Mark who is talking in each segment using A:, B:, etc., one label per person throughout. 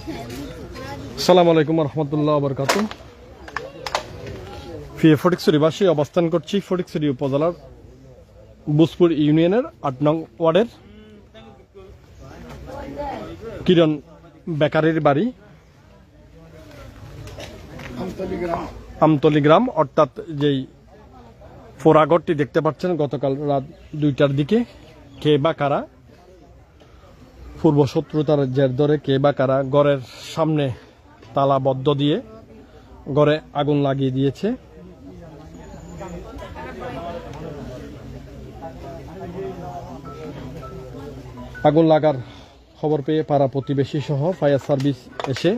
A: আসসালামু আলাইকুম রহমতুল্লাহ বরকাত। ফটিকছড়িবাসী অবস্থান করছি ফটিকছড়ি উপজেলার বুসপুর ইউনিয়নের ৮ নং ওয়ার্ডের কিরণ বেকারির বাড়ি আমতলি গ্রাম, অর্থাৎ যেই ফোরাঘরটি দেখতে পাচ্ছেন গতকাল রাত ২টার দিকে কে বা কারা পূর্ব শত্রুতার জের ধরে কে বা কারা ঘরের সামনে তালাবদ্ধ দিয়ে ঘরে আগুন লাগিয়ে দিয়েছে। আগুন লাগার খবর পেয়ে পাড়া প্রতিবেশী সহ ফায়ার সার্ভিস এসে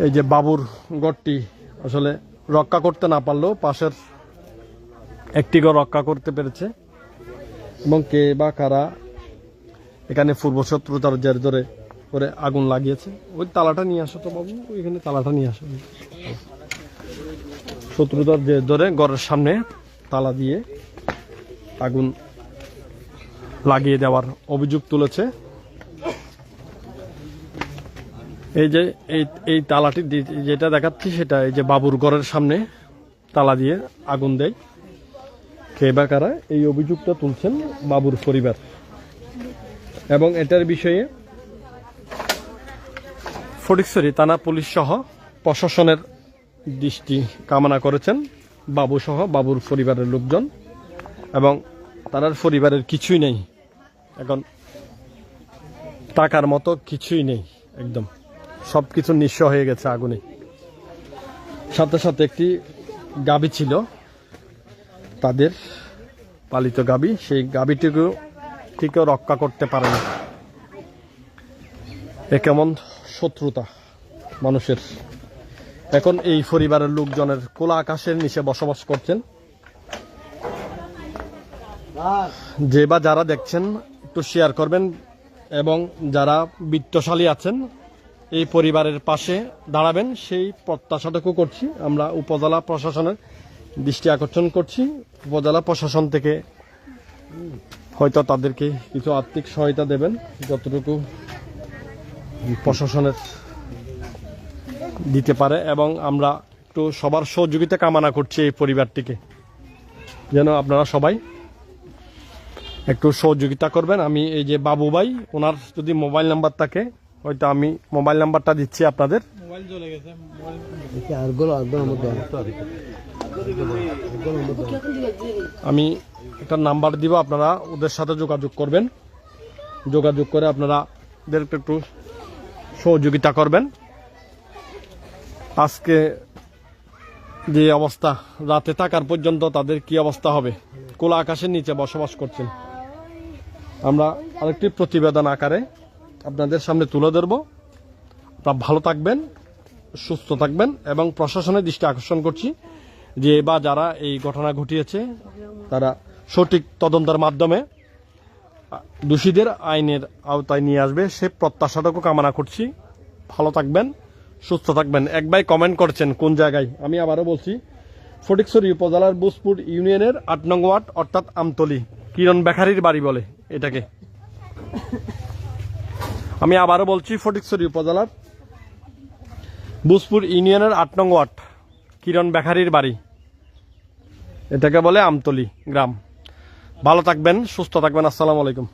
A: এই যে বাবুর ঘরটি আসলে রক্ষা করতে না পারলেও পাশের একটি ঘর রক্ষা করতে পেরেছে এবং কে বা কারা এখানে পূর্ব শত্রুতার জের ধরে করে আগুন লাগিয়েছে। ওই তালাটা নিয়ে আসো তো বাবু, ওইখানে তালাটা নিয়ে আসো। শত্রুতার জের ধরে ঘরের সামনে তালা দিয়ে আগুন লাগিয়ে দেওয়ার অভিযোগ তুলেছে। এই যে এই তালাটি যেটা দেখাচ্ছি সেটা এই যে বাবুর ঘরের সামনে তালা দিয়ে আগুন দেয় কে বা কারা, এই অভিযোগটা তুলছেন বাবুর পরিবার এবং এটার বিষয়ে ফটিকছড়ি থানা পুলিশ সহ প্রশাসনের দৃষ্টি কামনা করেছেন বাবু সহ বাবুর পরিবারের লোকজন। এবং তার পরিবারের কিছুই নেই, এখন টাকার মতো কিছুই নেই, একদম সবকিছু নিঃস্ব হয়ে গেছে আগুনে। সাথে সাথে একটি গাভী ছিল তাদের পালিত গাভী, সেই গাভীটিকেও রক্ষা করতে পারেনি। এ কেমন শত্রুতা মানুষের। এখন এই পরিবারের লোকজনের খোলা আকাশের নিচে বসবাস করছেন। যে বা যারা দেখছেন একটু শেয়ার করবেন এবং যারা বিত্তশালী আছেন এই পরিবারের পাশে দাঁড়াবেন সেই প্রত্যাশাটুকু করছি। আমরা উপজেলা প্রশাসনের দৃষ্টি আকর্ষণ করছি। উপজেলা প্রশাসন থেকে হয়তো তাদেরকে কিছু আর্থিক সহায়তা দেবেন যতটুকু প্রশাসনের দিতে পারে, এবং আমরা একটু সবার সহযোগিতা কামনা করছি এই পরিবারটিকে, যেন আপনারা সবাই একটু সহযোগিতা করবেন। আমি এই যে বাবু ভাই, ওনার যদি মোবাইল নাম্বার থাকে হয়তো আমি মোবাইল নাম্বারটা দিচ্ছি আপনাদের। আমি একটা নাম্বার দিব, আপনারা ওদের সাথে যোগাযোগ করবেন। যোগাযোগ করে আপনারা একটু সহযোগিতা করবেন। আজকে যে অবস্থা, রাতে থাকার পর্যন্ত তাদের কি অবস্থা হবে, খোলা আকাশের নিচে বসবাস করছেন। আমরা আরেকটি প্রতিবেদন আকারে আপনাদের সামনে তুলে ধরব। আপনারা ভালো থাকবেন, সুস্থ থাকবেন এবং প্রশাসনের দৃষ্টি আকর্ষণ করছি যে বা যারা এই ঘটনা ঘটিয়েছে তারা সঠিক তদন্তের মাধ্যমে দোষীদের আইনের আওতায় নিয়ে আসবে সে প্রত্যাশাটুকু কামনা করছি। ভালো থাকবেন, সুস্থ থাকবেন। এক ভাই কমেন্ট করছেন কোন জায়গায়, আমি আবারও বলছি ফটিকছড়ি উপজেলার বুসপুর ইউনিয়নের ৮ নং ওয়ার্ড, অর্থাৎ আমতলি, কিরণ বেকারির বাড়ি বলে এটাকে। আমি আবারও বলছি ফটিকছড়ি উপজেলার বুসপুর ইউনিয়নের ৮ নং ওয়ার্ড, কিরণ বেকারির বাড়ি, এটাকে বলে আমতলি গ্রাম। ভালো থাকবেন, সুস্থ থাকবেন। আসসালামু আলাইকুম।